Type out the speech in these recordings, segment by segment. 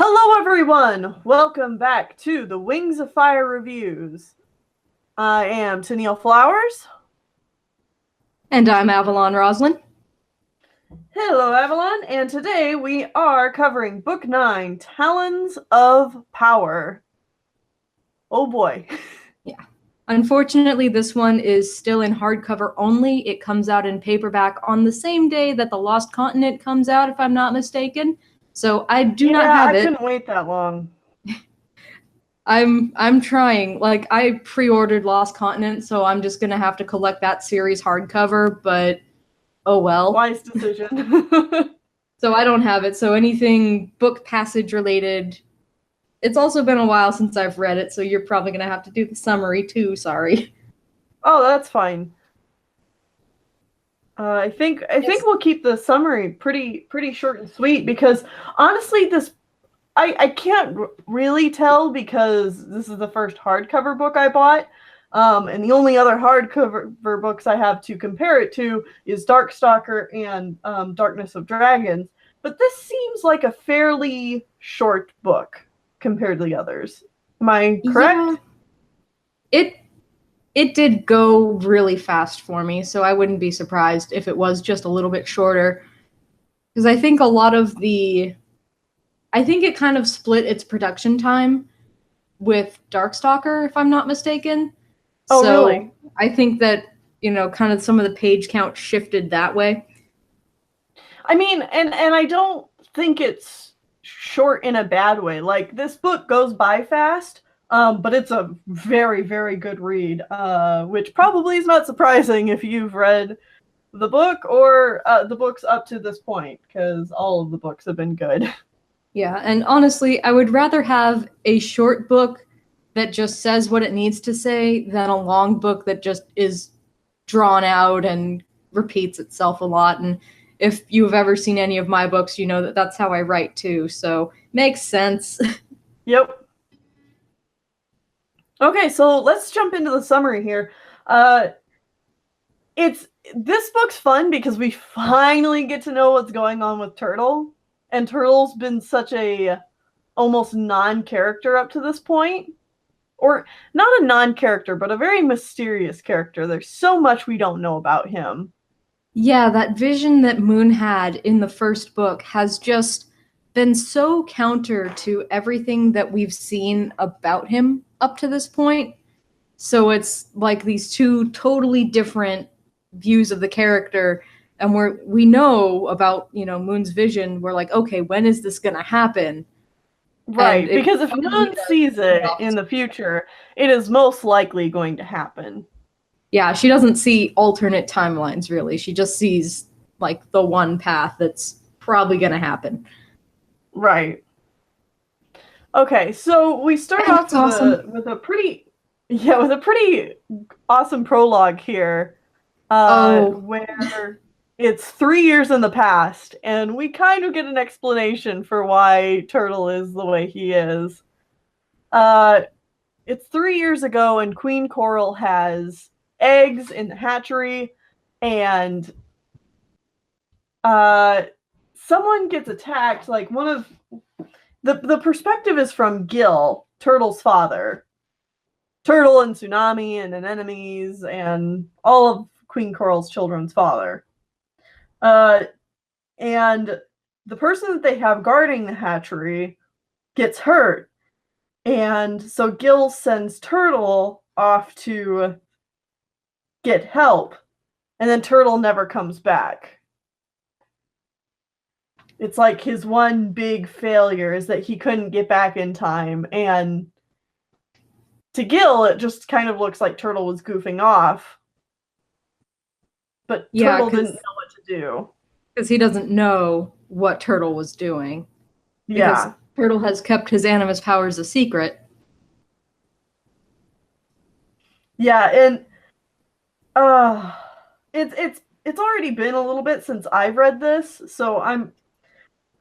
Hello everyone! Welcome back to the Wings of Fire reviews. I am Tennille Flowers. And I'm Avalon Roselin. Hello Avalon, and today we are covering Book 9, Talons of Power. Oh boy. Yeah. Unfortunately, this one is still in hardcover only. It comes out in paperback on the same day that The Lost Continent comes out, if I'm not mistaken. So I do not have it. I couldn't wait that long. I'm trying. Like, I pre-ordered Lost Continent, so I'm just gonna have to collect that series hardcover, but oh well. Wise decision. So I don't have it. So anything book passage related. It's also been a while since I've read it, so you're probably gonna have to do the summary too, sorry. Oh, that's fine. I think we'll keep the summary pretty short and sweet because honestly, I can't really tell because this is the first hardcover book I bought, and the only other hardcover books I have to compare it to is Darkstalker and Darkness of Dragons. But this seems like a fairly short book compared to the others. Am I correct? Yeah. It did go really fast for me, so I wouldn't be surprised if it was just a little bit shorter. Because I think I think it kind of split its production time with Darkstalker, if I'm not mistaken. Oh, so, really? I think that, kind of some of the page count shifted that way. I mean, and I don't think it's short in a bad way. Like, this book goes by fast, but it's a very, very good read, which probably is not surprising if you've read the book or the books up to this point, because all of the books have been good. Yeah, and honestly, I would rather have a short book that just says what it needs to say than a long book that just is drawn out and repeats itself a lot. And if you've ever seen any of my books, you know that that's how I write too, so makes sense. Yep. Okay, so let's jump into the summary here. This book's fun because we finally get to know what's going on with Turtle. And Turtle's been such a almost non-character up to this point. Or not a non-character, but a very mysterious character. There's so much we don't know about him. Yeah, that vision that Moon had in the first book has just been so counter to everything that we've seen about him up to this point. So it's like these two totally different views of the character, and we know about, Moon's vision. We're like, okay, when is this gonna happen? Right, because if Moon sees it in the future, it is most likely going to happen. Yeah, she doesn't see alternate timelines, really. She just sees, like, the one path that's probably gonna happen. Right. Okay, so we start off with a pretty awesome prologue here, where it's 3 years in the past, and we kind of get an explanation for why Turtle is the way he is. It's 3 years ago, and Queen Coral has eggs in the hatchery, and someone gets attacked. Like, one of the perspective is from Gil, Turtle's father. Turtle and Tsunami and Anemones and all of Queen Coral's children's father. And the person that they have guarding the hatchery gets hurt. And so Gil sends Turtle off to get help. And then Turtle never comes back. It's like his one big failure is that he couldn't get back in time. And to Gil, it just kind of looks like Turtle was goofing off. But Turtle didn't know what to do. Because he doesn't know what Turtle was doing. Yeah. Turtle has kept his animus powers a secret. Yeah, and it's already been a little bit since I've read this, so I'm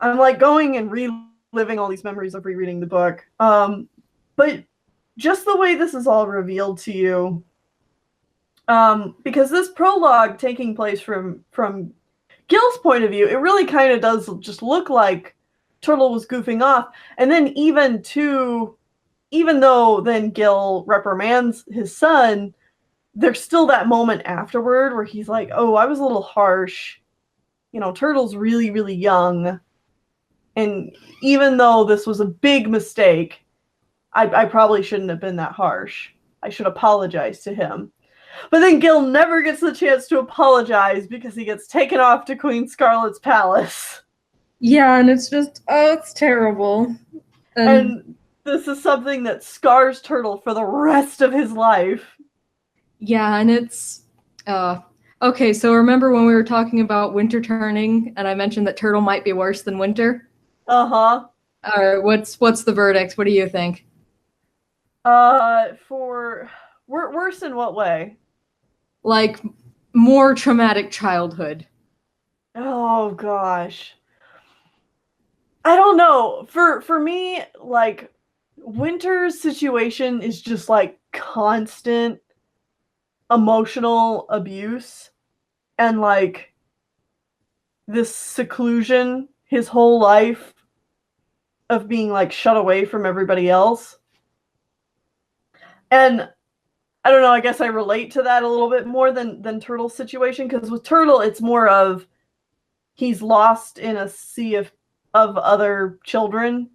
like going and reliving all these memories of rereading the book. But just the way this is all revealed to you, because this prologue taking place from Gil's point of view, it really kind of does just look like Turtle was goofing off. And then even though then Gil reprimands his son, there's still that moment afterward where he's like, oh, I was a little harsh. Turtle's really, really young. And even though this was a big mistake, I probably shouldn't have been that harsh. I should apologize to him. But then Gil never gets the chance to apologize because he gets taken off to Queen Scarlet's palace. Yeah, and it's just, it's terrible. And this is something that scars Turtle for the rest of his life. Yeah, and it's, okay, so remember when we were talking about Winter turning, and I mentioned that Turtle might be worse than Winter? Uh-huh. Alright, what's the verdict? What do you think? For worse in what way? Like, more traumatic childhood. Oh gosh. I don't know. For me, like, Winter's situation is just like constant emotional abuse and like this seclusion his whole life of being like shut away from everybody else. And I don't know, I guess I relate to that a little bit more than Turtle's situation, because with Turtle it's more of he's lost in a sea of other children,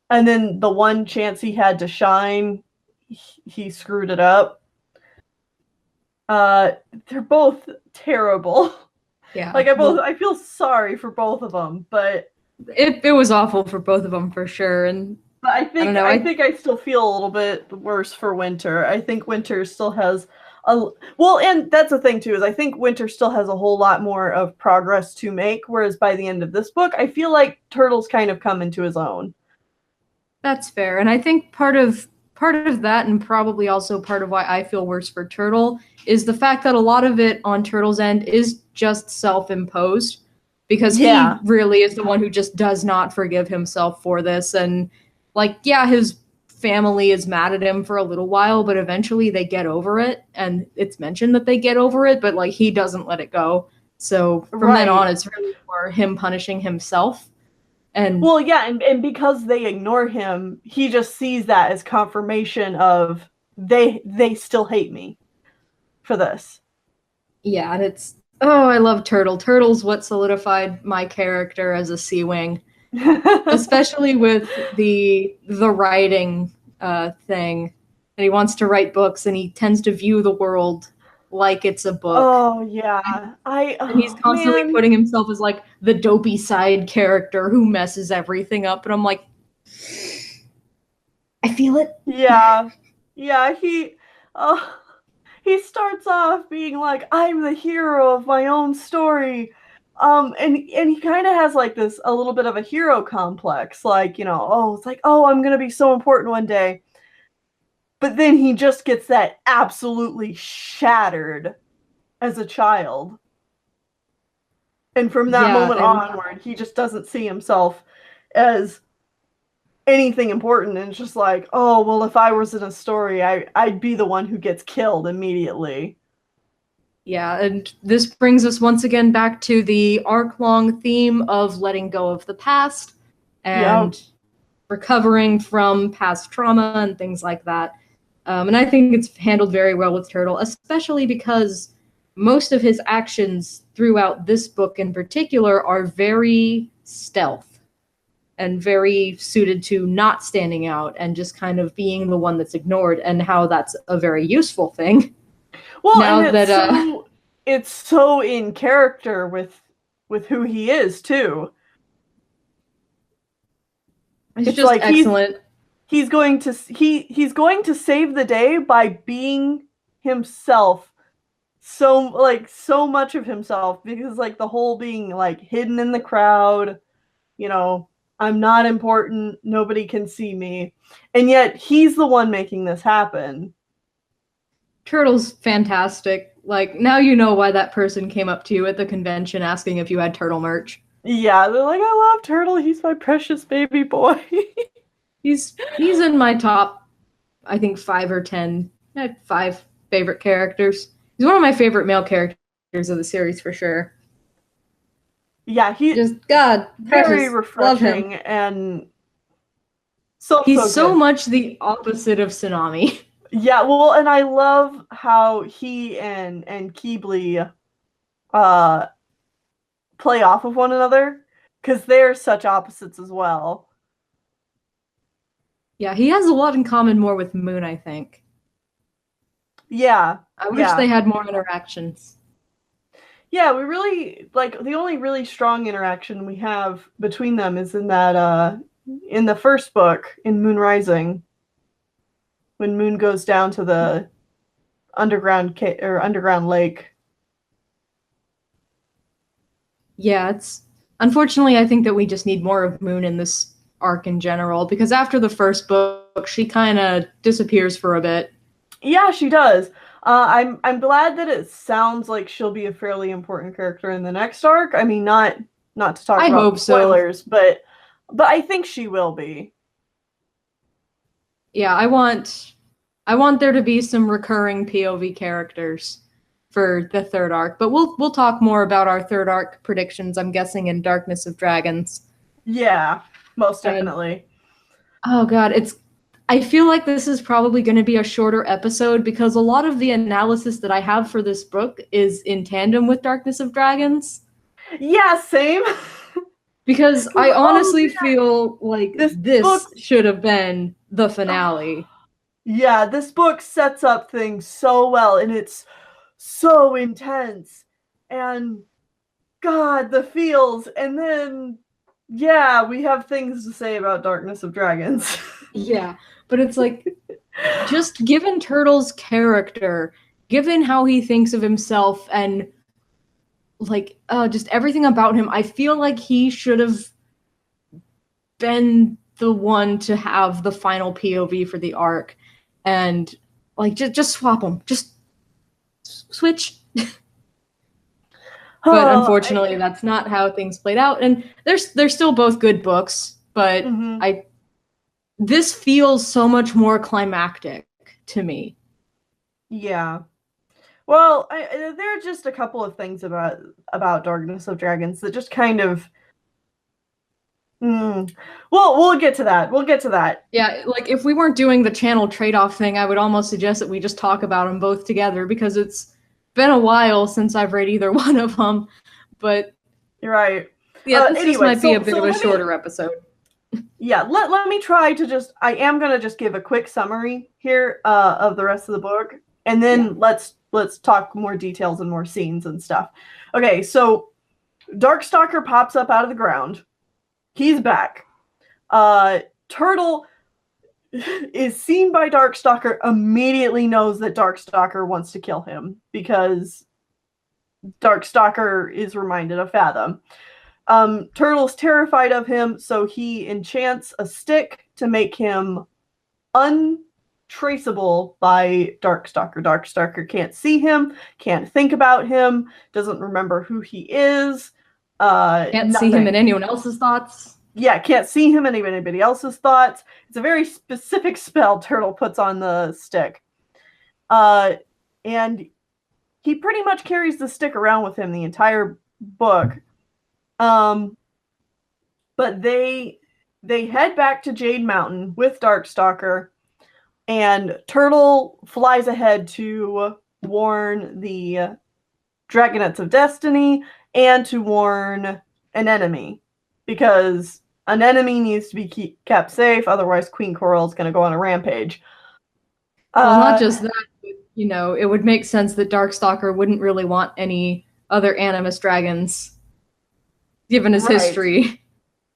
and then the one chance he had to shine, he screwed it up. They're both terrible. Yeah. Like I feel sorry for both of them, but it was awful for both of them for sure. But I think I still feel a little bit worse for Winter. I think Winter still has and that's the thing too, is I think Winter still has a whole lot more of progress to make, whereas by the end of this book, I feel like Turtle's kind of come into his own. That's fair. And I think part of that, and probably also part of why I feel worse for Turtle, is the fact that a lot of it on Turtle's end is just self-imposed, because he really is the one who just does not forgive himself for this. And like, yeah, his family is mad at him for a little while, but eventually they get over it, and it's mentioned that they get over it, but like he doesn't let it go. So from then on, it's really for him punishing himself. And well, yeah, and because they ignore him, he just sees that as confirmation of they still hate me for this. Yeah, and it's I love Turtle. Turtle's what solidified my character as a Sea Wing. Especially with the writing thing. And he wants to write books, and he tends to view the world like it's a book. Oh yeah. And he's constantly putting himself as like the dopey side character who messes everything up, and I'm like, I feel it. Yeah. Yeah, he starts off being like, I'm the hero of my own story. And he kind of has like this, a little bit of a hero complex, like, it's like, I'm going to be so important one day. But then he just gets that absolutely shattered as a child. And from that moment onward, he just doesn't see himself as anything important. And it's just like, well, if I was in a story, I'd be the one who gets killed immediately. Yeah, and this brings us once again back to the arc-long theme of letting go of the past and recovering from past trauma and things like that. And I think it's handled very well with Turtle, especially because most of his actions throughout this book in particular are very stealth and very suited to not standing out and just kind of being the one that's ignored, and how that's a very useful thing. Well, now and it's so in character with who he is too. It's just like excellent. He's going to save the day by being himself. So much of himself, because like the whole being like hidden in the crowd, I'm not important, nobody can see me, and yet he's the one making this happen. Turtle's fantastic. Like, now you know why that person came up to you at the convention asking if you had Turtle merch. Yeah, they're like, I love Turtle, he's my precious baby boy. He's in my top, I think, 5 or 10, 5 favorite characters. He's one of my favorite male characters of the series for sure. Yeah, he Just God, very precious, love him. refreshing and so He's so good. much the opposite of Tsunami. Yeah, well, and I love how he and Keebly uh play off of one another because they're such opposites as well. Yeah, he has a lot in common more with Moon, I think. Yeah, I wish yeah. they had more interactions. Yeah, we really like the only really strong interaction we have between them is in that in the first book in Moon Rising when Moon goes down to the underground lake. Yeah, it's unfortunately I think that we just need more of Moon in this arc in general because after the first book, she kind of disappears for a bit. Yeah, she does. I'm glad that it sounds like she'll be a fairly important character in the next arc. I mean, not to talk I about hope so. spoilers, but I think she will be. Yeah, I want there to be some recurring POV characters for the third arc, but we'll talk more about our third arc predictions, I'm guessing, in Darkness of Dragons. Yeah, most And definitely. oh god, I feel like this is probably going to be a shorter episode because a lot of the analysis that I have for this book is in tandem with Darkness of Dragons. Yeah, same. Because I honestly man, feel like this this book should have been the finale. Yeah, this book sets up things so well and it's so intense. And God, the feels. And then, yeah, we have things to say about Darkness of Dragons. Yeah, but it's like, just given Turtle's character, given how he thinks of himself, and like, just everything about him, I feel like he should have been the one to have the final POV for the arc. And like, just swap them. Just switch. But unfortunately, that's not how things played out. And they're still both good books, but this feels so much more climactic to me. Yeah. Well, there are just a couple of things about Darkness of Dragons that just kind of. Well, we'll get to that. We'll get to that. Yeah, like if we weren't doing the channel trade-off thing, I would almost suggest that we just talk about them both together because it's been a while since I've read either one of them. But you're right. Yeah, this just might be a bit of a shorter episode. Yeah, let me try to just. I am gonna just give a quick summary here of the rest of the book, and then let's talk more details and more scenes and stuff. Okay, so Darkstalker pops up out of the ground. He's back. Turtle is seen by Darkstalker, immediately knows that Darkstalker wants to kill him because Darkstalker is reminded of Fathom. Turtle's terrified of him, so he enchants a stick to make him untraceable by Darkstalker. Darkstalker can't see him, can't think about him, doesn't remember who he is. Can't see him in anyone else's thoughts. Yeah, can't see him in anybody else's thoughts. It's a very specific spell Turtle puts on the stick. And he pretty much carries the stick around with him the entire book. But they head back to Jade Mountain with Darkstalker, and Turtle flies ahead to warn the Dragonets of Destiny and to warn an enemy, because an enemy needs to be kept safe, otherwise Queen Coral is going to go on a rampage. Well, not just that, but, you know, it would make sense that Darkstalker wouldn't really want any other Animus dragons, given his history.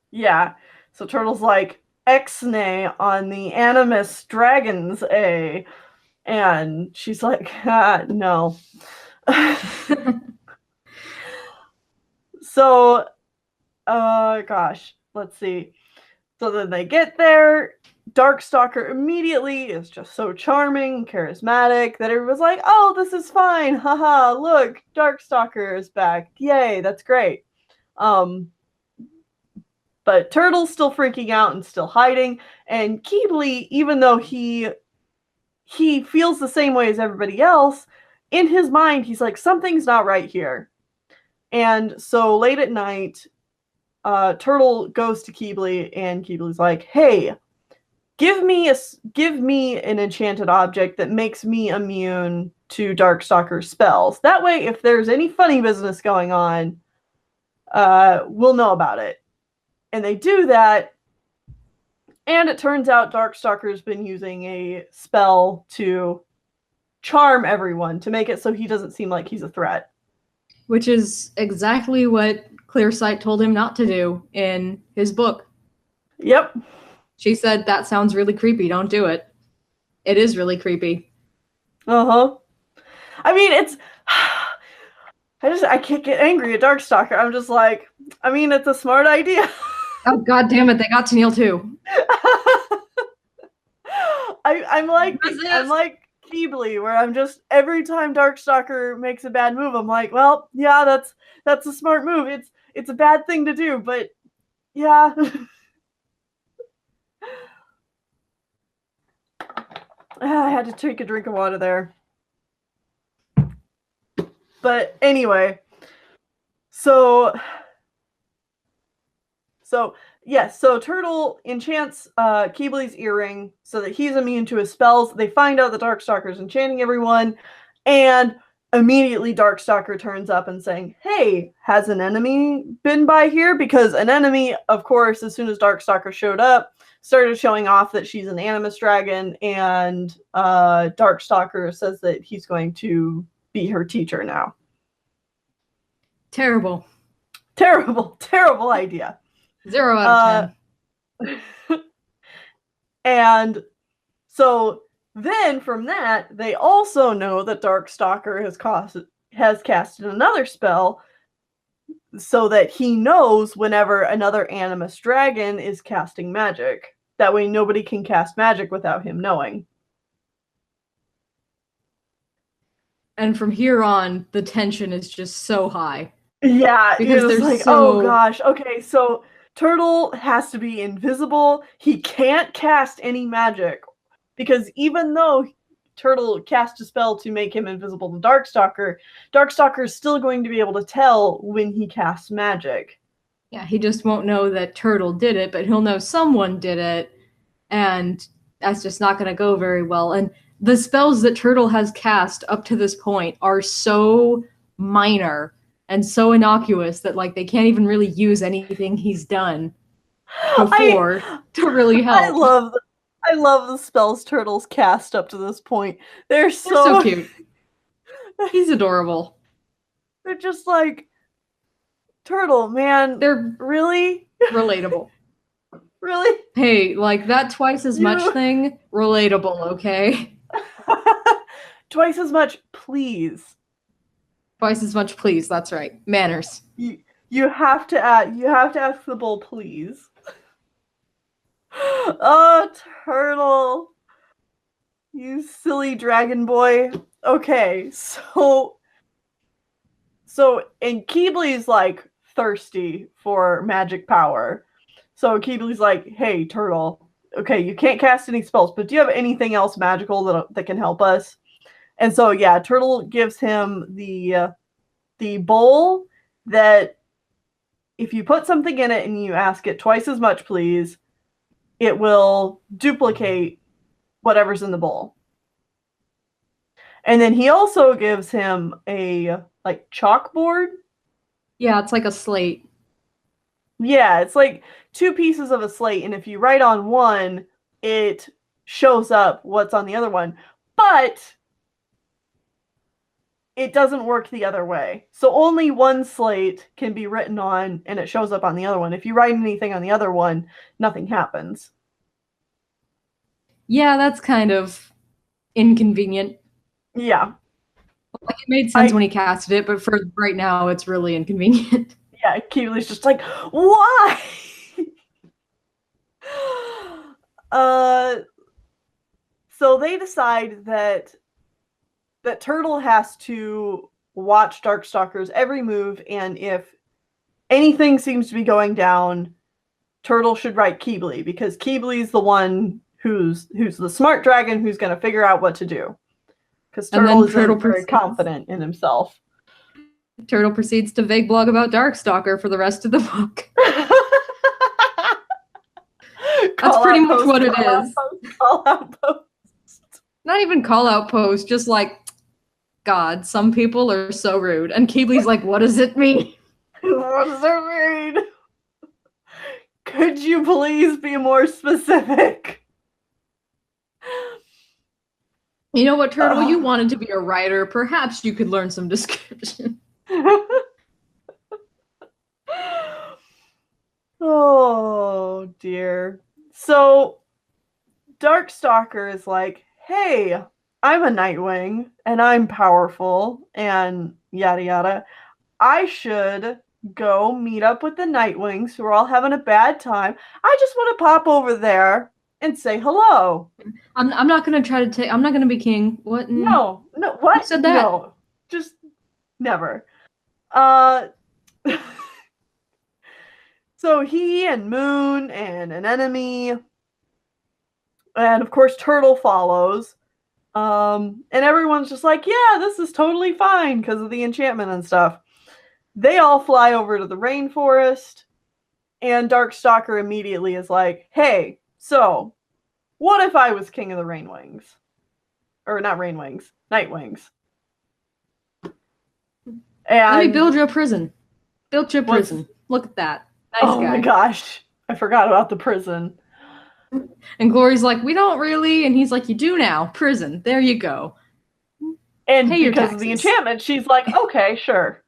Yeah, so Turtle's like, X-nay on the Animus dragons, eh? And she's like, no. So, gosh, let's see. So then they get there. Darkstalker immediately is just so charming, charismatic, that everyone's like, oh, this is fine. Haha, look, Darkstalker is back. Yay, that's great. But Turtle's still freaking out and still hiding. And Keebly, even though he feels the same way as everybody else, in his mind, he's like, something's not right here. And so late at night, Turtle goes to Keebly, and Keebly's like, "Hey, give me an enchanted object that makes me immune to Darkstalker's spells. That way, if there's any funny business going on, we'll know about it." And they do that, and it turns out Darkstalker's been using a spell to charm everyone, to make it so he doesn't seem like he's a threat. Which is exactly what Clearsight told him not to do in his book. Yep. She said, that sounds really creepy, don't do it. It is really creepy. Uh-huh. I mean, it's... I can't get angry at Darkstalker. I'm just like, I mean, it's a smart idea. Oh, god damn it, they got Tennille too. I'm like Keebly, where I'm just, every time Darkstalker makes a bad move, I'm like, well, yeah, that's a smart move. It's a bad thing to do, but yeah. I had to take a drink of water there. But anyway, so Turtle enchants Keebly's earring so that he's immune to his spells. They find out the Darkstalker's enchanting everyone, and immediately Darkstalker turns up and saying, "Hey, has an enemy been by here?" Because an enemy, of course, as soon as Darkstalker showed up, started showing off that she's an animus dragon, and Darkstalker says that he's going to be her teacher now. Terrible. Terrible idea. 0 out of 10. And so then from that, they also know that Darkstalker has casted another spell so that he knows whenever another animus dragon is casting magic. That way nobody can cast magic without him knowing. And from here on, the tension is just so high. Yeah, because it's like, oh gosh, okay, so Turtle has to be invisible. He can't cast any magic, because even though Turtle cast a spell to make him invisible to Darkstalker, Darkstalker is still going to be able to tell when he casts magic. Yeah, he just won't know that Turtle did it, but he'll know someone did it, and that's just not going to go very well. And the spells that Turtle has cast up to this point are so minor and so innocuous that, like, they can't even really use anything he's done before to really help. I love the spells Turtle's cast up to this point. They're so cute. He's adorable. They're just like, Turtle, man. They're really relatable. Really? Hey, like, that twice as much thing, relatable, okay? Twice as much, please. Twice as much, please. That's right. Manners. You have to ask the bull, please. Oh, Turtle. You silly dragon boy. Okay, so and Keebly's like thirsty for magic power. So Keebly's like, "Hey, Turtle. Okay, you can't cast any spells, but do you have anything else magical that can help us?" And so, yeah, Turtle gives him the bowl that if you put something in it and you ask it twice as much, please, it will duplicate whatever's in the bowl. And then he also gives him a, like, chalkboard. Yeah, it's like a slate. Yeah, it's like 2 pieces of a slate, and if you write on one, it shows up what's on the other one. But it doesn't work the other way. So only one slate can be written on, and it shows up on the other one. If you write anything on the other one, nothing happens. Yeah, that's kind of inconvenient. Yeah. Like, it made sense when he casted it, but for right now, it's really inconvenient. Yeah, Keely's just like, why? So they decide that Turtle has to watch Darkstalker's every move, and if anything seems to be going down, Turtle should write Keebly, because Keebly's the one who's the smart dragon who's going to figure out what to do. Because Turtle is very confident in himself. Turtle proceeds to vague blog about Darkstalker for the rest of the book. That's pretty much what it is. Call out post. Not even call out post, just like, God, some people are so rude. And Keebly's like, what does it mean? What does it mean? Could you please be more specific? You know what, Turtle? You wanted to be a writer. Perhaps you could learn some description. Oh, dear. So, Darkstalker is like, hey, I'm a Nightwing, and I'm powerful, and yada yada. I should go meet up with the Nightwings who are all having a bad time. I just want to pop over there and say hello. I'm not gonna try to take. I'm not gonna be king. What? No, what? Who said that? No, just never. So he and Moon and an enemy, and of course Turtle follows. And everyone's just like, yeah, this is totally fine because of the enchantment and stuff. They all fly over to the rainforest, and Darkstalker immediately is like, hey, so what if I was king of the Rainwings? Or not Rainwings, Nightwings. And let me build you a prison. Built you a prison. Look at that. Nice guy. Oh my gosh. I forgot about the prison. And Glory's like, we don't really. And he's like, you do now. Prison. There you go. And pay because of the enchantment, she's like, okay, sure.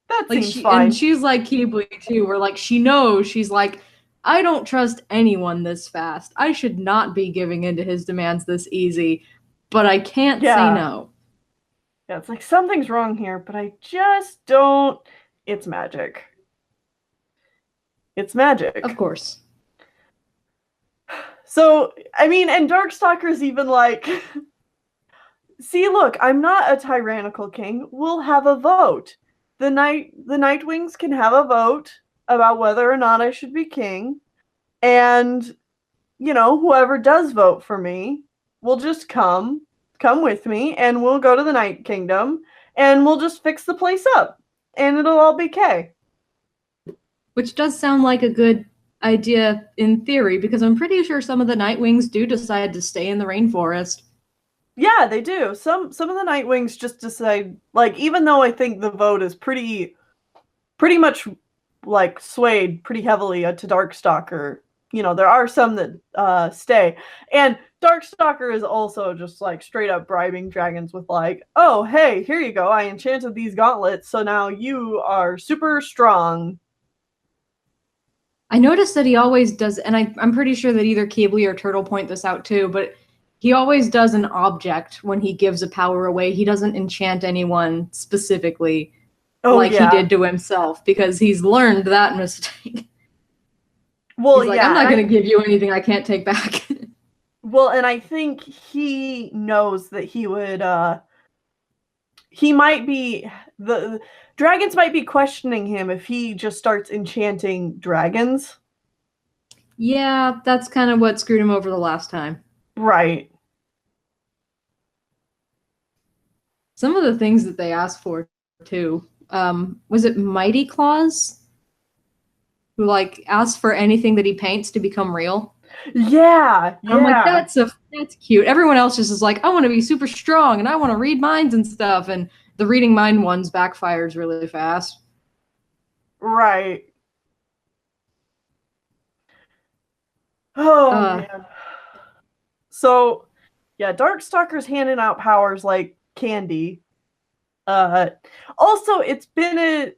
That like seems fine. And she's like Keebly too, where like she knows, she's like, I don't trust anyone this fast. I should not be giving in to his demands this easy, but I can't say no. Yeah, it's like something's wrong here, but I just don't. It's magic. It's magic. Of course. So, I mean, and Darkstalker's even like, see, look, I'm not a tyrannical king. We'll have a vote. The Nightwings can have a vote about whether or not I should be king. And, you know, whoever does vote for me will just come with me, and we'll go to the Night Kingdom, and we'll just fix the place up, and it'll all be okay. Which does sound like a good idea in theory, because I'm pretty sure some of the Nightwings do decide to stay in the rainforest. Yeah, they do. Some of the Nightwings just decide, like, even though I think the vote is pretty much, like, swayed pretty heavily to Darkstalker, you know, there are some that stay. And Darkstalker is also just, like, straight up bribing dragons with, like, oh, hey, here you go. I enchanted these gauntlets, so now you are super strong. I noticed that he always does, and I'm pretty sure that either Keebly or Turtle point this out too, but he always does an object when he gives a power away. He doesn't enchant anyone specifically he did to himself, because he's learned that mistake. Well, he's like, I'm not going to give you anything I can't take back. Well, and I think he knows that he would, he might be, the dragons might be questioning him if he just starts enchanting dragons. Yeah, that's kind of what screwed him over the last time. Right. Some of the things that they asked for, too. Was it Mighty Claws? Who, like, asked for anything that he paints to become real? Yeah. I'm like, that's cute. Everyone else just is like, I want to be super strong, and I want to read minds and stuff, and the reading mind ones backfires really fast. Right. Oh, man. So, yeah, Darkstalker's handing out powers like candy. Also, it's been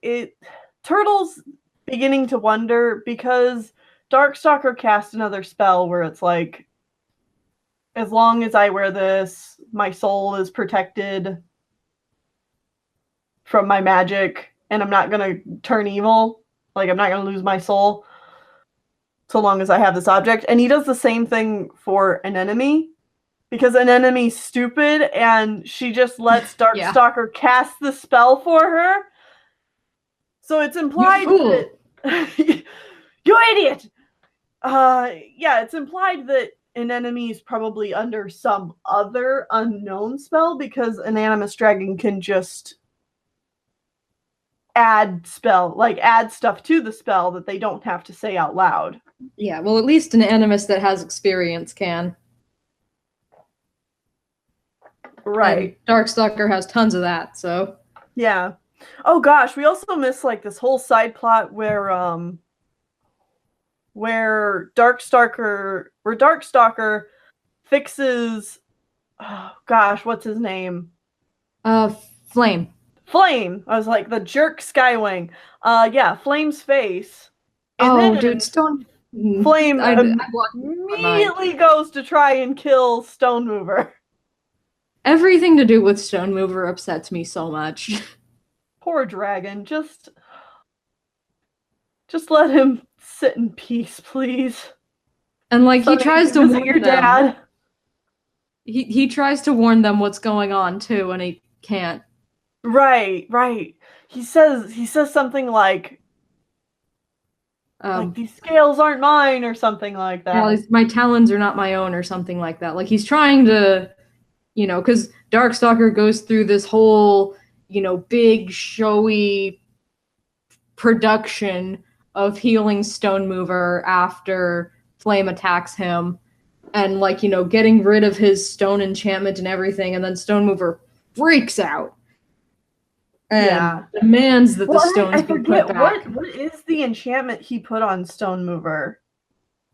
Turtle's beginning to wonder, because Darkstalker cast another spell where it's like, as long as I wear this, my soul is protected from my magic, and I'm not gonna turn evil. Like, I'm not gonna lose my soul so long as I have this object. And he does the same thing for an enemy, because an enemy's stupid, and she just lets Darkstalker cast the spell for her. So it's implied that you idiot! Yeah, it's implied that an enemy is probably under some other unknown spell, because an animus dragon can just add stuff to the spell that they don't have to say out loud. Yeah, well, at least an animist that has experience can. Right. And Darkstalker has tons of that, so. Yeah. Oh gosh, we also missed like this whole side plot where Darkstalker fixes, oh gosh, what's his name? Flame. Flame. I was like the jerk Skywing. Yeah, Flame's face. And then dude, Flame I immediately goes to try and kill Stone Mover. Everything to do with Stone Mover upsets me so much. Poor dragon. Just let him sit in peace, please. And like he tries to warn your dad. He tries to warn them what's going on too, and he can't. Right. He says something like these scales aren't mine or something like that. Yeah, my talons are not my own or something like that. Like he's trying to, because Darkstalker goes through this whole, big showy production of healing Stone Mover after Flame attacks him and getting rid of his stone enchantment and everything, and then Stone Mover freaks out and demands that the stones be put back. What is the enchantment he put on Stone Mover?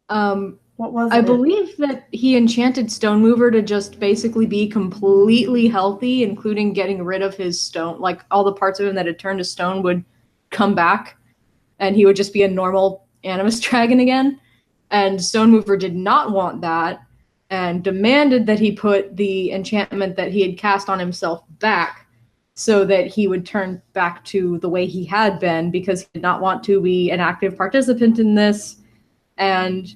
What was it? I believe that he enchanted Stone Mover to just basically be completely healthy, including getting rid of his stone. Like all the parts of him that had turned to stone would come back, and he would just be a normal animus dragon again. And Stone Mover did not want that, and demanded that he put the enchantment that he had cast on himself back, so that he would turn back to the way he had been, because he did not want to be an active participant in this. And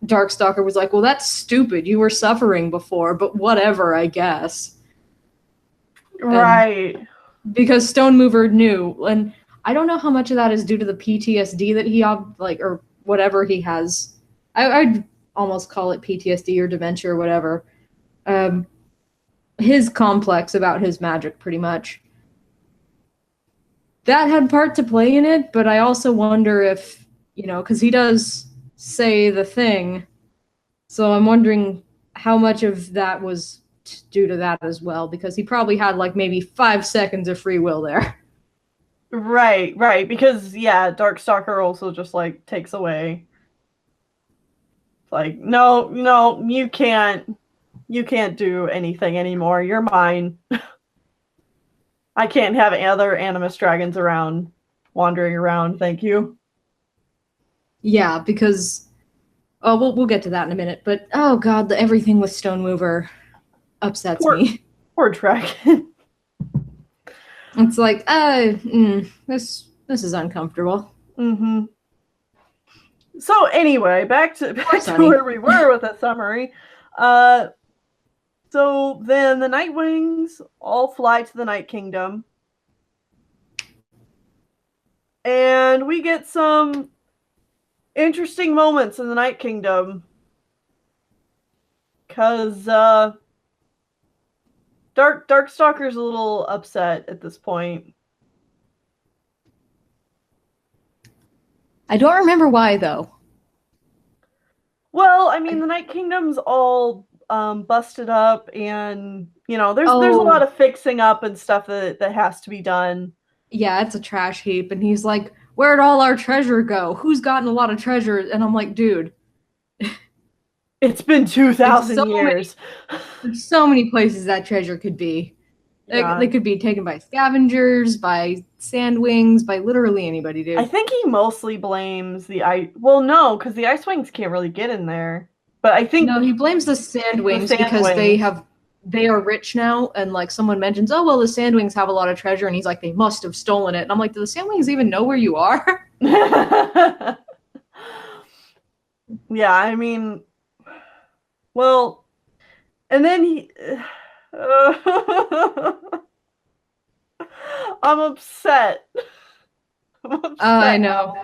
Darkstalker was like, well, that's stupid. You were suffering before, but whatever, I guess. Right. And because Stone Mover knew, and I don't know how much of that is due to the PTSD that he or whatever he has. I'd almost call it PTSD or dementia or whatever. His complex about his magic, pretty much. That had part to play in it, but I also wonder if, because he does say the thing, so I'm wondering how much of that was due to that as well, because he probably had maybe 5 seconds of free will there. Right, because Darkstalker also just takes away. It's no, you can't do anything anymore. You're mine. I can't have other animus dragons wandering around. Thank you. Yeah, because we'll get to that in a minute. But oh god, everything with Stone Mover upsets me. Poor dragon. It's like, this is uncomfortable. Mm-hmm. So anyway, back to where we were with that summary. So then the Nightwings all fly to the Night Kingdom. And we get some interesting moments in the Night Kingdom. Because Darkstalker's a little upset at this point. I don't remember why, though. Well, I mean, the Night Kingdom's all busted up, and there's a lot of fixing up and stuff that has to be done. Yeah, it's a trash heap, and he's like, where'd all our treasure go? Who's gotten a lot of treasure? And I'm like, dude, it's been 2,000 years. There's so many places that treasure could be. Yeah. They could be taken by scavengers, by sandwings, by literally anybody, dude. I think he mostly blames the ice. Well, no, because the ice wings can't really get in there. But I think he blames the sandwings because they are rich now, and someone mentions, oh well, the sandwings have a lot of treasure, and he's like, they must have stolen it. And I'm like, do the sandwings even know where you are? Yeah, I mean, well, and then he. I'm upset. I know.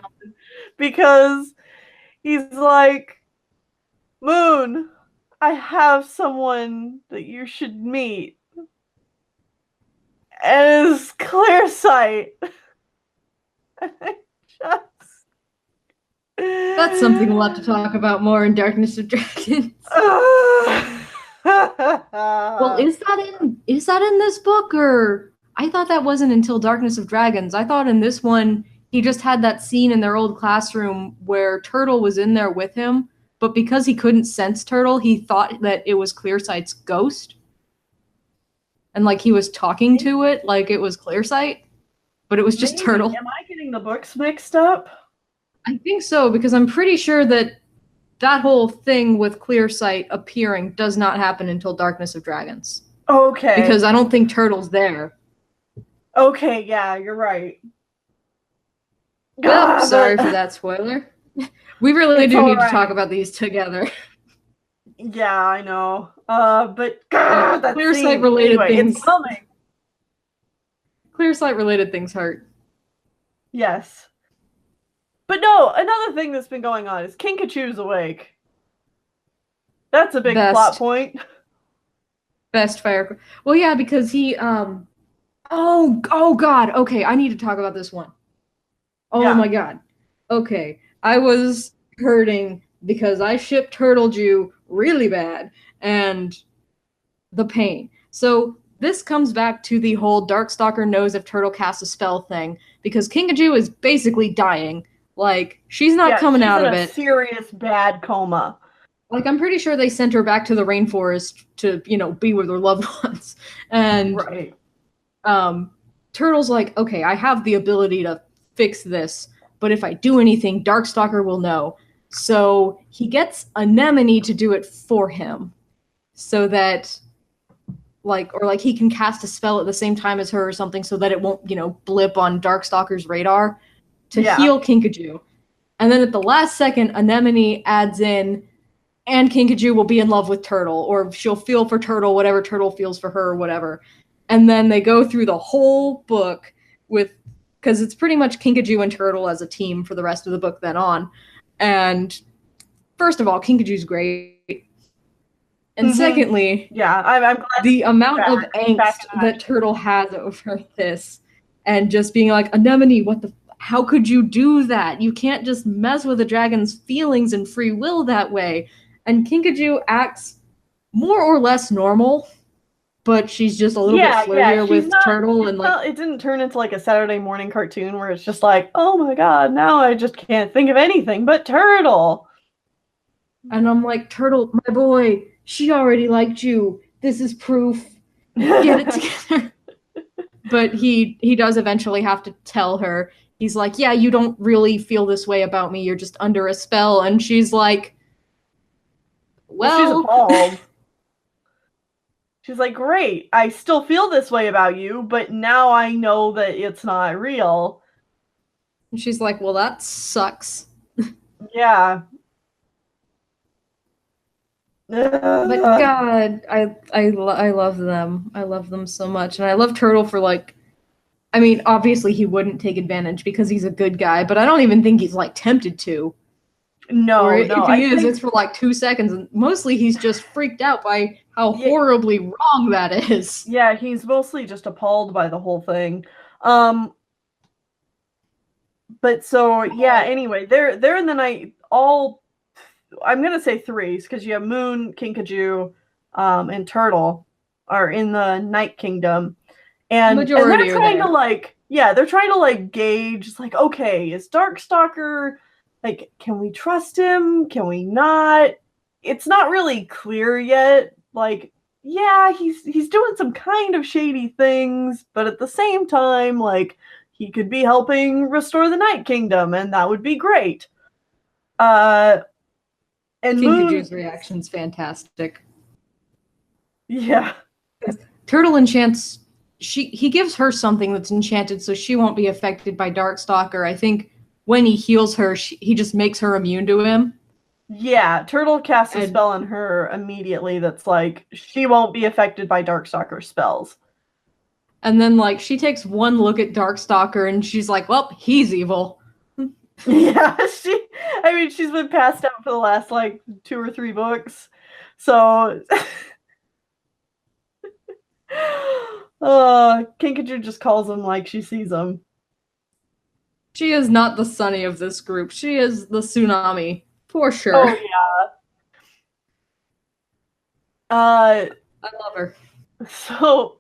Because he's like, Moon, I have someone that you should meet. And it's Clear Sight. That's something we'll have to talk about more in Darkness of Dragons. Well, is that in this book, or I thought that wasn't until Darkness of Dragons. I thought in this one he just had that scene in their old classroom where Turtle was in there with him, but because he couldn't sense Turtle, he thought that it was Clearsight's ghost. And like he was talking to it like it was Clearsight, but it was just Turtle. Am I getting the books mixed up? I think so, because I'm pretty sure that whole thing with Clearsight appearing does not happen until Darkness of Dragons. Okay. Because I don't think Turtle's there. Okay, yeah, you're right. Well, sorry for that spoiler. We really do need to talk about these together. Yeah, I know. But that Clearsight related things. It's coming. Clearsight related things hurt. Yes. But no, another thing that's been going on is Kinkachu's awake. That's a big plot point. Best fire. Well, yeah, because he oh god. Okay, I need to talk about this one. Oh my god. Okay, I was hurting because I shipped Turtledew really bad, and the pain. So this comes back to the whole Darkstalker knows if Turtle casts a spell thing, because Kinkajou is basically dying. Like, she's not coming out of it. Serious bad coma. Like, I'm pretty sure they sent her back to the rainforest to, be with her loved ones. And Turtle's like, okay, I have the ability to fix this, but if I do anything, Darkstalker will know. So he gets Anemone to do it for him, so that, he can cast a spell at the same time as her or something, so that it won't, blip on Darkstalker's radar to heal Kinkajou. And then at the last second, Anemone adds in, and Kinkajou will be in love with Turtle, or she'll feel for Turtle, whatever Turtle feels for her, or whatever. And then they go through the whole book because it's pretty much Kinkajou and Turtle as a team for the rest of the book then on. And first of all, Kinkajou's great. And secondly, I'm glad the amount of angst that Turtle has over this, and just being like, Anemone, how could you do that? You can't just mess with a dragon's feelings and free will that way. And Kinkajou acts more or less normal, but she's just a little bit flirtier with Turtle. It didn't turn into like a Saturday morning cartoon where it's just like, oh my god, now I just can't think of anything but Turtle. And I'm like, Turtle, my boy, she already liked you. This is proof. Get it together. But he does eventually have to tell her. He's like, yeah, you don't really feel this way about me. You're just under a spell. And she's like, well. She's appalled. She's like, great, I still feel this way about you, but now I know that it's not real. And she's like, well, that sucks. Yeah. But God, I love them. I love them so much. And I love Turtle for obviously he wouldn't take advantage because he's a good guy, but I don't even think he's tempted to. No, or if he is, it's for 2 seconds, and mostly he's just freaked out by how horribly wrong that is. Yeah, he's mostly just appalled by the whole thing. But so anyway, they're in the night. I'm gonna say threes because you have Moon, Kinkajou, and Turtle are in the Night Kingdom, and they're trying to gauge. It's like, okay, is Darkstalker, can we trust him? Can we not? It's not really clear yet. He's doing some kind of shady things, but at the same time, he could be helping restore the Night Kingdom, and that would be great. And Kinkajou's reaction's fantastic. Yeah. Turtle enchants. He gives her something that's enchanted, so she won't be affected by Darkstalker. I think when he heals her, he just makes her immune to him. Yeah, Turtle casts a spell on her immediately that's she won't be affected by Darkstalker spells. And then, she takes one look at Darkstalker and she's like, well, he's evil. Yeah, she's been passed out for the last, 2 or 3 books. So, Kinkajou just calls him like she sees him. She is not the Sunny of this group. She is the Tsunami, for sure. Oh yeah. I love her. So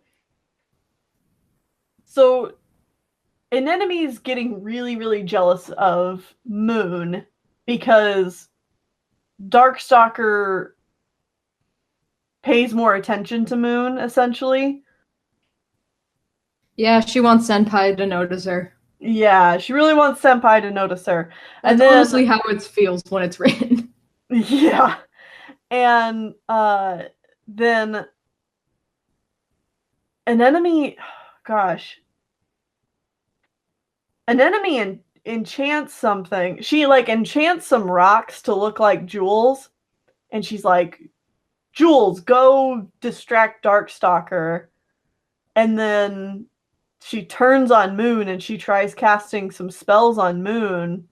an enemy's getting really, really jealous of Moon because Darkstalker pays more attention to Moon, essentially. Yeah, she wants Senpai to notice her. Yeah, she really wants Senpai to notice her. That's And then, honestly how it feels when it's written. yeah. And then an enemy, gosh, an enemy enchants something. She like enchants some rocks to look like jewels, and she's like, "Jules, go distract Darkstalker." And then she turns on Moon and she tries casting some spells on Moon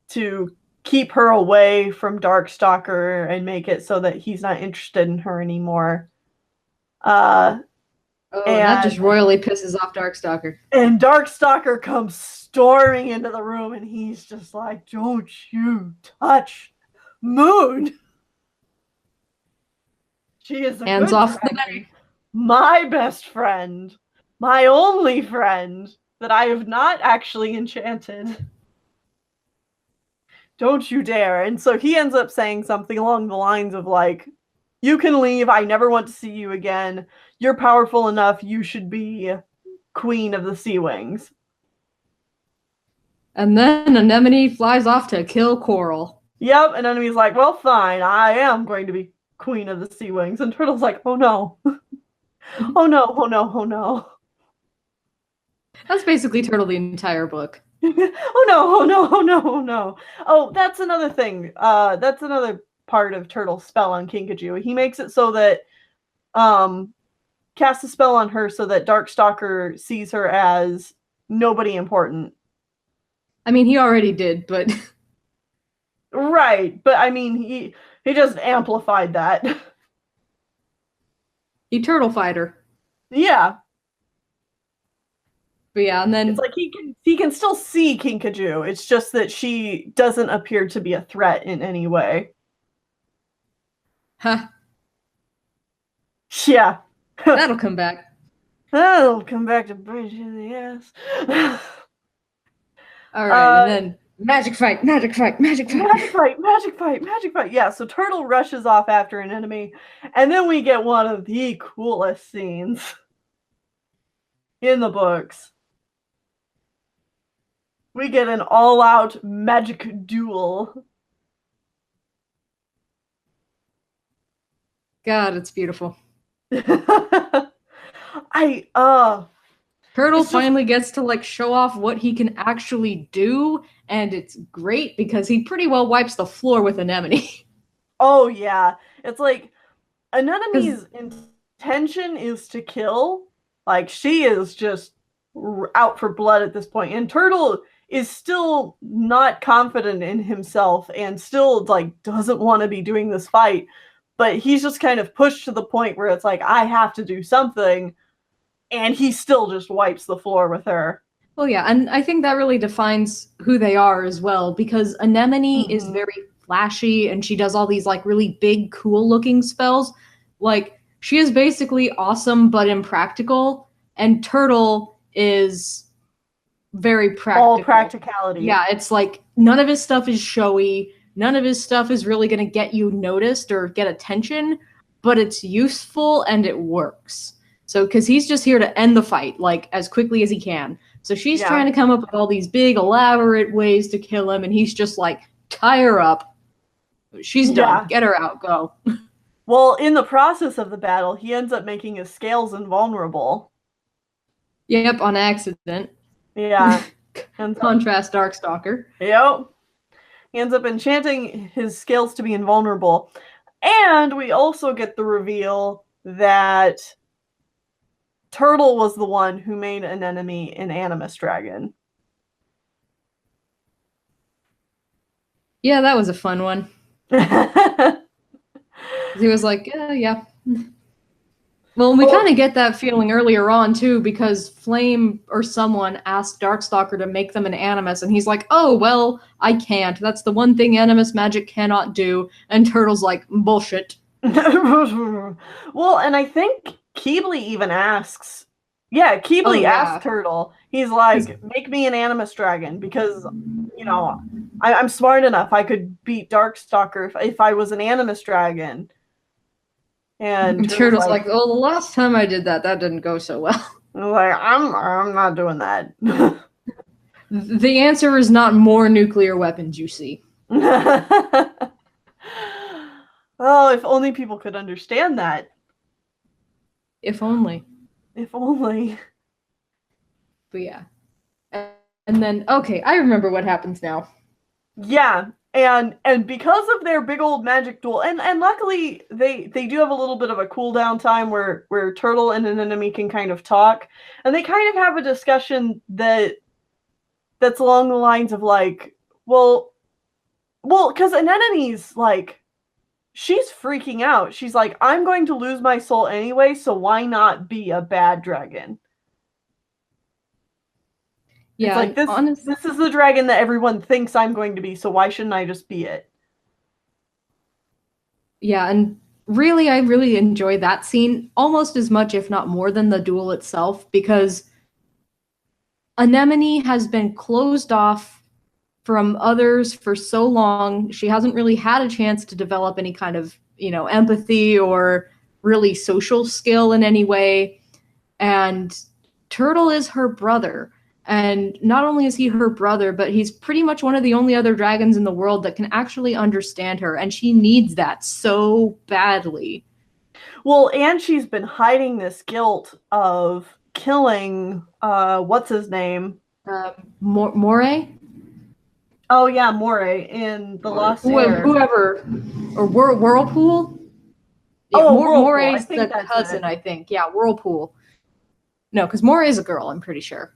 to keep her away from Darkstalker and make it so that he's not interested in her anymore. And that just royally pisses off Darkstalker. And Darkstalker comes storming into the room and he's just like, "Don't you touch Moon. She is a hands good off dragon. the knife. My best friend. My only friend that I have not actually enchanted. Don't you dare." And so he ends up saying something along the lines of like, "You can leave. I never want to see you again. You're powerful enough. You should be queen of the Sea Wings." And then Anemone flies off to kill Coral. Yep, and Enemy's like, "Well, fine. I am going to be queen of the Sea Wings." And Turtle's like, "Oh no. Oh no, oh no, oh no." That's basically Turtle the entire book. Oh no, oh no, oh no, oh no. Oh, that's another thing. That's another part of Turtle's spell on Kinkajou. He makes it so that casts a spell on her so that Darkstalker sees her as nobody important. I mean, he already did, but Right, but I mean he just amplified that. he turtle fighter. Yeah. But yeah, and then It's like he can still see Kinkajou. It's just that she doesn't appear to be a threat in any way. huh, Yeah. that'll come back. That'll come back to bite you in the ass. Alright, and then magic fight, magic fight, magic fight. Magic fight, magic fight, magic fight. Yeah, so Turtle rushes off after an enemy, and then we get one of the coolest scenes in the books. We get an all-out magic duel. God, it's beautiful. Turtle finally gets to like show off what he can actually do, and it's great because he pretty well wipes the floor with Anemone. Oh yeah, it's like Anemone's intention is to kill. Like she is just out for blood at this point, and Turtle is still not confident in himself and still like doesn't want to be doing this fight, but he's just kind of pushed to the point where it's like, I have to do something, and he still just wipes the floor with her. Well, yeah, and I think that really defines who they are as well, because Anemone is very flashy and she does all these like really big, cool looking spells. Like she is basically awesome but impractical, and Turtle is very practical. All practicality. Yeah, it's like none of his stuff is showy. None of his stuff is really going to get you noticed or get attention, but it's useful and it works. So, because he's just here to end the fight, like, as quickly as he can. So she's trying to come up with all these big, elaborate ways to kill him, and he's just like, tie her up. She's done. Get her out. Go. Well, in the process of the battle, he ends up making his scales invulnerable. Yep, on accident. Yeah. Contrast Darkstalker. Yep. He ends up enchanting his scales to be invulnerable. And we also get the reveal that Turtle was the one who made an enemy an Animus Dragon. Yeah, that was a fun one. He was like, yeah. Well, we kind of get that feeling earlier on, too, because Flame or someone asked Darkstalker to make them an Animus, and he's like, oh, well, I can't. That's the one thing Animus magic cannot do. And Turtle's like, bullshit. Well, and I think Keebly even asks. Yeah, Keebly asks Turtle. He's like, make me an Animus dragon, because, you know, I'm smart enough. I could beat Darkstalker if I was an Animus dragon. And Turtle's like, oh, the last time I did that didn't go so well. Like, I'm not doing that. The answer is not more nuclear weapons, you see. Oh, if only people could understand that. If only. If only. But yeah. And then, okay, I remember what happens now. Yeah, and because of their big old magic duel, and luckily they do have a little bit of a cooldown time where Turtle and an enemy can kind of talk, and they kind of have a discussion that's along the lines of like, well, because an enemy's like, she's freaking out. She's like, I'm going to lose my soul anyway, so why not be a bad dragon? Yeah, it's like this is the dragon that everyone thinks I'm going to be, so why shouldn't I just be it? Yeah, and really, I really enjoy that scene almost as much, if not more, than the duel itself, because Anemone has been closed off from others for so long. She hasn't really had a chance to develop any kind of, empathy or really social skill in any way. And Turtle is her brother. And not only is he her brother, but he's pretty much one of the only other dragons in the world that can actually understand her. And she needs that so badly. Well, and she's been hiding this guilt of killing, what's his name? Moray? Oh, yeah, Moray in The Lost Air. Whoever. Or Whirlpool? Yeah, Moray's the cousin, I think. Yeah, Whirlpool. No, because Moray's a girl, I'm pretty sure.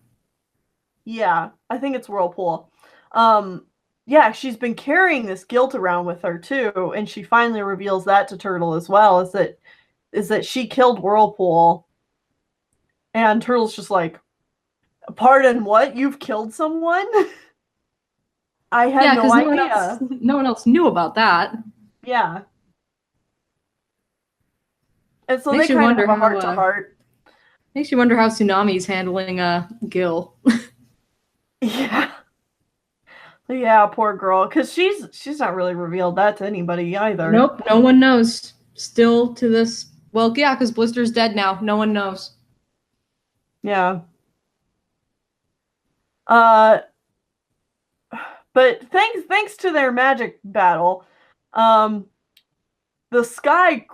Yeah, I think it's Whirlpool. Yeah, she's been carrying this guilt around with her too, and she finally reveals that to Turtle as well, is that she killed Whirlpool. And Turtle's just like, pardon, what? You've killed someone? I had no idea. No one else knew about that. Yeah. And so they kind of have a heart-to-heart. Makes you wonder how Tsunami's handling Gil. Yeah. Yeah, poor girl. Because she's not really revealed that to anybody either. Nope, no one knows. Still to this... Well, yeah, because Blister's dead now. No one knows. Yeah. But thanks to their magic battle, the sky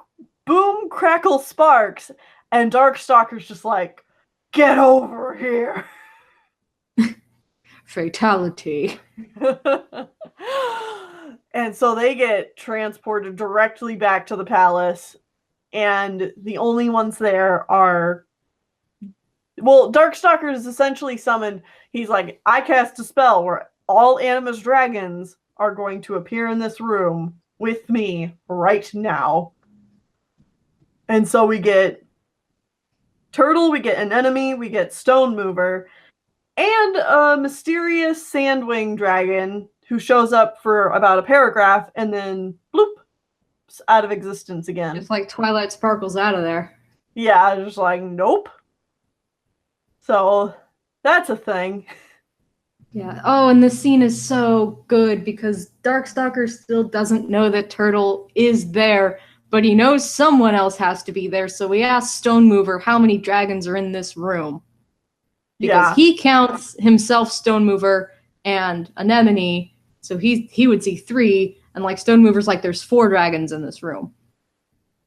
boom, crackle, sparks, and Darkstalker's just like, get over here. Fatality. And so they get transported directly back to the palace, and the only ones there are... Well, Darkstalker is essentially summoned. He's like, I cast a spell where all Animus dragons are going to appear in this room with me right now. And so we get Turtle, we get an enemy, we get Stone Mover, and a mysterious Sandwing dragon who shows up for about a paragraph and then bloop, out of existence again. Just like Twilight Sparkles out of there. Yeah, just like, nope. So that's a thing. Yeah. Oh, and this scene is so good because Darkstalker still doesn't know that Turtle is there, but he knows someone else has to be there. So he asks Stone Mover how many dragons are in this room. Because he counts himself, Stone Mover, and Anemone. So he would see 3, and like Stone Mover's like, there's 4 dragons in this room.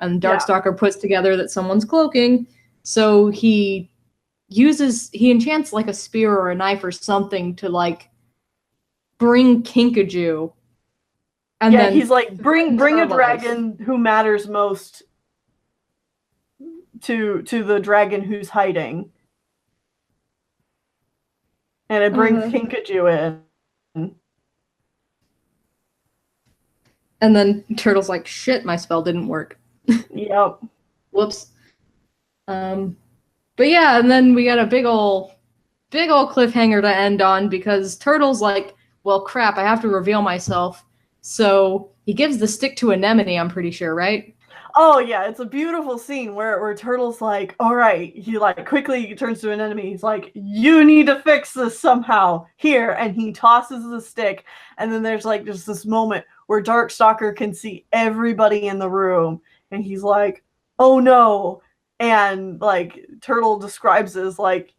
And Darkstalker puts together that someone's cloaking. So he enchants like a spear or a knife or something to like bring Kinkajou. And then he's like, bring a dragon who matters most to the dragon who's hiding. And it brings Kinkajou in. And then Turtle's like, shit, my spell didn't work. Yep. Whoops. But yeah, and then we got a big ol' cliffhanger to end on because Turtle's like, well, crap, I have to reveal myself. So he gives the stick to Anemone, I'm pretty sure, right? Oh yeah, it's a beautiful scene where Turtle's like, all right, he like quickly turns to an enemy. He's like, you need to fix this somehow here, and he tosses the stick. And then there's like just this moment where Darkstalker can see everybody in the room, and he's like, oh no. And like Turtle describes it as like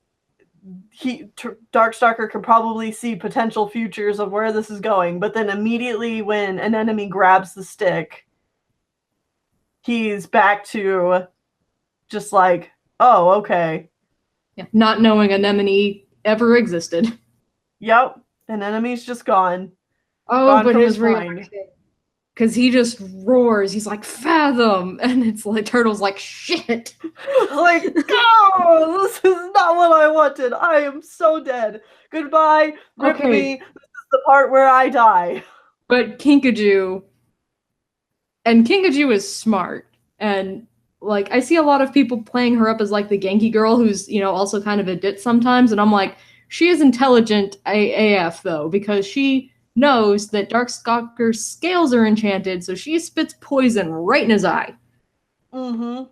Darkstalker can probably see potential futures of where this is going, but then immediately when an enemy grabs the stick, he's back to just like, oh, okay. Yeah, not knowing Anemone ever existed. Yep. An enemy's just gone. Oh, Gone but from his his mind. reaction. Because he just roars. He's like, Fathom! And it's like, Turtle's like, shit! Like, no! This is not what I wanted. I am so dead. Goodbye. Rip me. This is the part where I die. But Kinkajou is smart. And, like, I see a lot of people playing her up as, like, the Genki girl who's, you know, also kind of a dit sometimes. And I'm like, she is intelligent AF, though, because she knows that Darkstalker's scales are enchanted, so she spits poison right in his eye. Mm-hmm.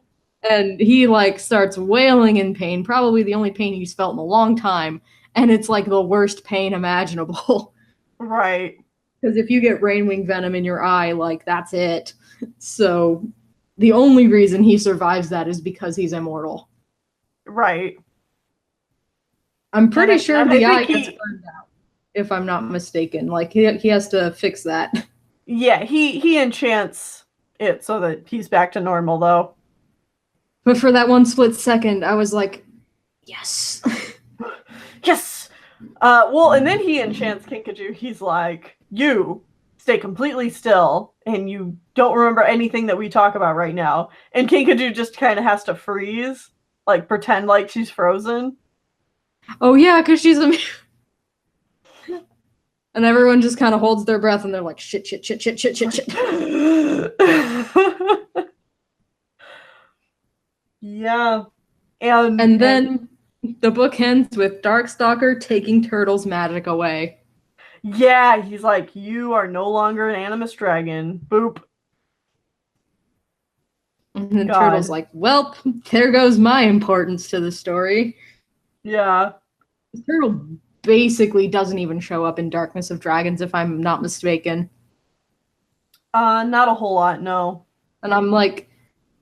And he, like, starts wailing in pain, probably the only pain he's felt in a long time, and it's, like, the worst pain imaginable. Right. Because if you get rainwing venom in your eye, like, that's it. So, the only reason he survives that is because he's immortal. Right. I'm pretty sure the eye gets burned out, if I'm not mistaken. Like, he has to fix that. Yeah, he enchants it so that he's back to normal, though. But for that one split second, I was like, yes. Yes! Well, and then he enchants Kinkajou. He's like, you stay completely still, and you don't remember anything that we talk about right now. And Kinkajou just kind of has to freeze, like pretend like she's frozen. Oh yeah, because she's a... And everyone just kind of holds their breath, and they're like, shit, shit, shit, shit, shit, shit, shit. Yeah. And then the book ends with Darkstalker taking Turtle's magic away. Yeah, he's like, you are no longer an animus dragon. Boop. And then Turtle's like, well, there goes my importance to the story. Yeah. Turtle basically doesn't even show up in Darkness of Dragons, if I'm not mistaken. Not a whole lot, no. And I'm like,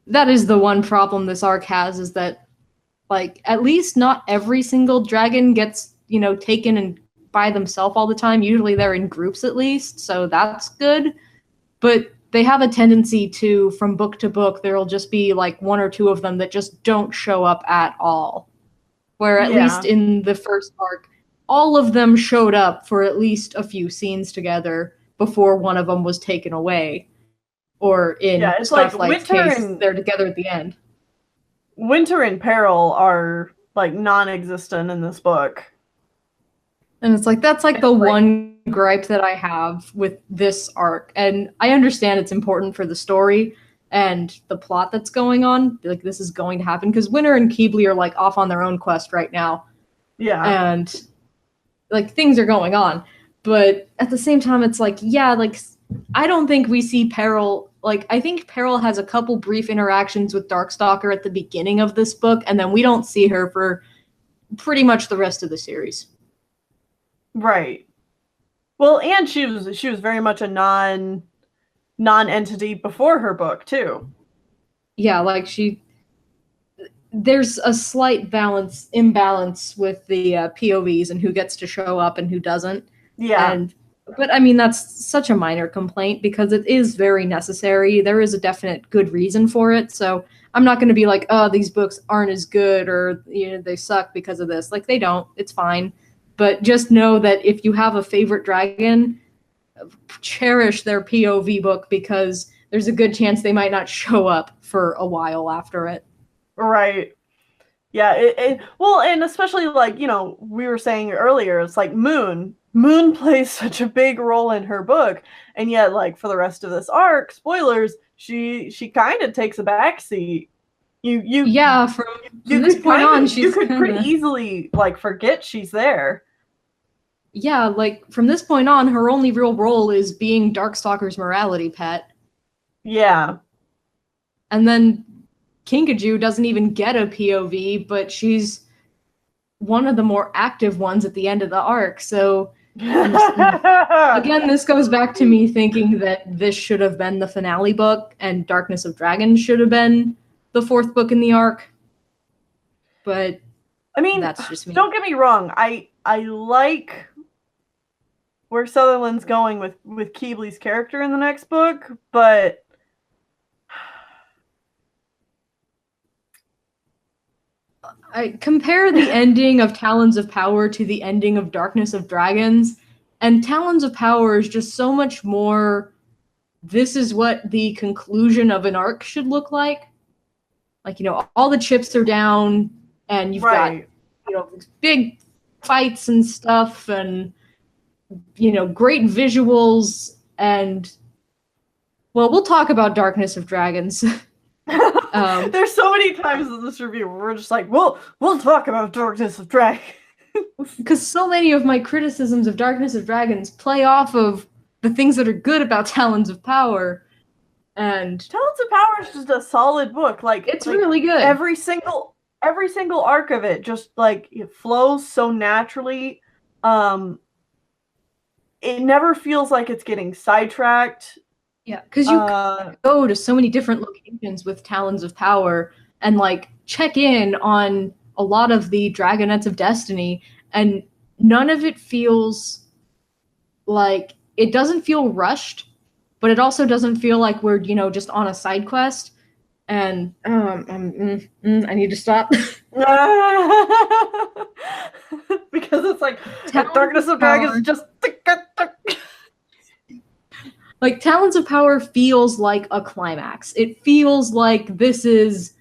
that is the one problem this arc has, is that, like, at least not every single dragon gets, you know, taken and by themselves all the time. Usually they're in groups at least, so that's good. But they have a tendency to, from book to book, there'll just be like one or two of them that just don't show up at all. Where at least in the first arc, all of them showed up for at least a few scenes together before one of them was taken away. Or in Starflight's case, they're together at the end. Winter and Peril are like non-existent in this book. And it's like, that's like the one gripe that I have with this arc. And I understand it's important for the story and the plot that's going on. Like, this is going to happen because Winter and Keebly are like off on their own quest right now. Yeah. And like things are going on. But at the same time, it's like, yeah, like I don't think we see Peril. Like, I think Peril has a couple brief interactions with Darkstalker at the beginning of this book, and then we don't see her for pretty much the rest of the series. Right. Well, and she was very much a non-entity before her book too. Yeah, like there's a slight imbalance with the POVs and who gets to show up and who doesn't. Yeah. But I mean, that's such a minor complaint because it is very necessary. There is a definite good reason for it. So I'm not going to be like, oh, these books aren't as good or, you know, they suck because of this. Like, they don't. It's fine. But just know that if you have a favorite dragon, cherish their POV book because there's a good chance they might not show up for a while after it. Right. Yeah. Well, and especially like, you know, we were saying earlier, it's like Moon plays such a big role in her book, and yet like for the rest of this arc, spoilers, she kind of takes a backseat. Yeah, from this point on, you could pretty easily like forget she's there. Yeah, like from this point on, her only real role is being Darkstalker's morality pet. Yeah. And then Kinkajou doesn't even get a POV, but she's one of the more active ones at the end of the arc. So again, this goes back to me thinking that this should have been the finale book and Darkness of Dragons should have been the fourth book in the arc. But I mean, that's just me. Don't get me wrong. I like where Sutherland's going with Keebley's character in the next book, but I compare the ending of Talons of Power to the ending of Darkness of Dragons, and Talons of Power is just so much more. This is what the conclusion of an arc should look like. Like, all the chips are down, and you've got, big fights and stuff, and, great visuals, and, well, we'll talk about Darkness of Dragons. There's so many times in this review where we're just like, we'll talk about Darkness of Dragons. Because so many of my criticisms of Darkness of Dragons play off of the things that are good about Talons of Power. And Talons of Power is just a solid book. It's really good. Every single arc of it just it flows so naturally. It never feels like it's getting sidetracked. Yeah, because you go to so many different locations with Talons of Power and check in on a lot of the Dragonettes of Destiny, and none of it feels it doesn't feel rushed, but it also doesn't feel like we're just on a side quest. And I need to stop because it's Darkness of Dragons just Talons of Power feels like a climax. It feels like this is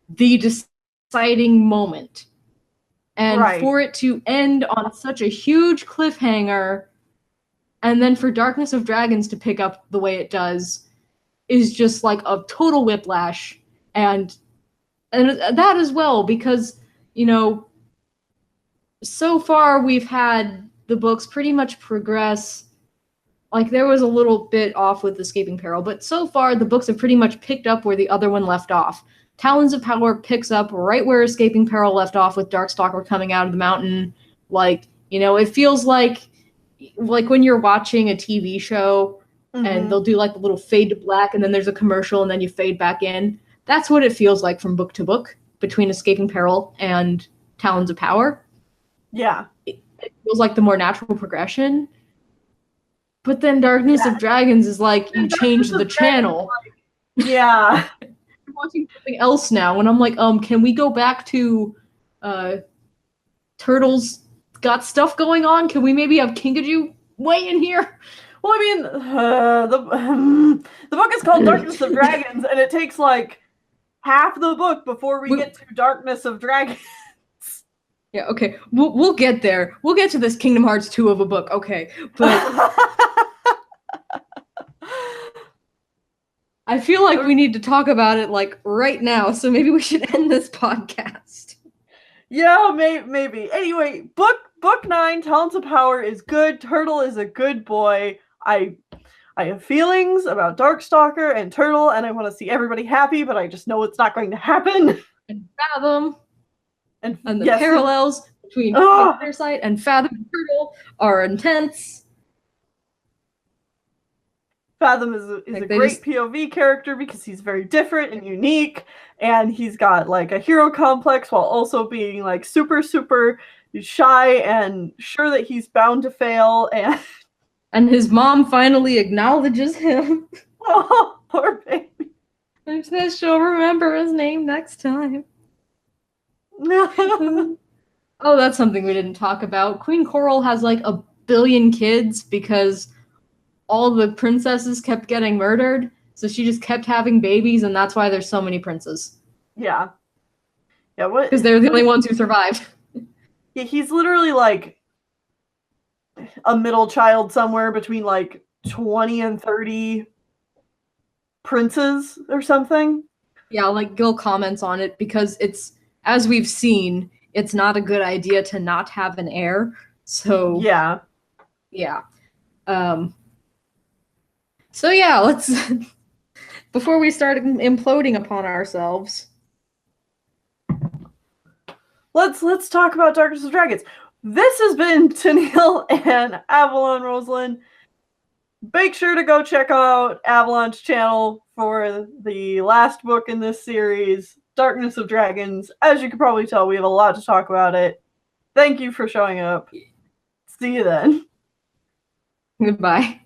the deciding moment. And for it to end on such a huge cliffhanger, and then for Darkness of Dragons to pick up the way it does, is just a total whiplash. And that as well, because, so far we've had the books pretty much progress. There was a little bit off with Escaping Peril, but so far the books have pretty much picked up where the other one left off. Talons of Power picks up right where Escaping Peril left off with Darkstalker coming out of the mountain. It feels like when you're watching a TV show and they'll do a little fade to black and then there's a commercial and then you fade back in. That's what it feels like from book to book between Escaping Peril and Talons of Power. Yeah. It feels like the more natural progression. But then Darkness of Dragons is you change the channel. Yeah. I'm watching something else now, and I'm can we go back to Turtles got stuff going on? Can we maybe have Kinkajou weigh in here? Well, I mean, the book is called Darkness of Dragons, and it takes half the book before we get to Darkness of Dragons. Yeah, okay. We'll get there. We'll get to this Kingdom Hearts 2 of a book, okay. But I feel like we need to talk about it right now, so maybe we should end this podcast. Yeah, maybe. Anyway, book 9, Talons of Power is good. Turtle is a good boy. I have feelings about Darkstalker and Turtle, and I want to see everybody happy, but I just know it's not going to happen. And Fathom. And the yes, parallels between Firesight and Fathom and Turtle are intense. Fathom is a great POV character because he's very different and unique, and he's got a hero complex while also being super, super shy and sure that he's bound to fail. And his mom finally acknowledges him. Oh, poor baby. And says she'll remember his name next time. Oh, that's something we didn't talk about. Queen Coral has 1 billion kids because all the princesses kept getting murdered, so she just kept having babies, and that's why there's so many princes. Yeah. Yeah, what? Because they're the only ones who survived. Yeah, he's literally a middle child somewhere between 20 and 30 princes or something. Yeah, like Gil comments on it because it's, as we've seen, it's not a good idea to not have an heir. So Yeah. yeah. So yeah, let's before we start imploding upon ourselves. Let's talk about Darkness of Dragons. This has been Tennille and Avalon Roselin. Make sure to go check out Avalon's channel for the last book in this series, Darkness of Dragons. As you can probably tell, we have a lot to talk about it. Thank you for showing up. See you then. Goodbye.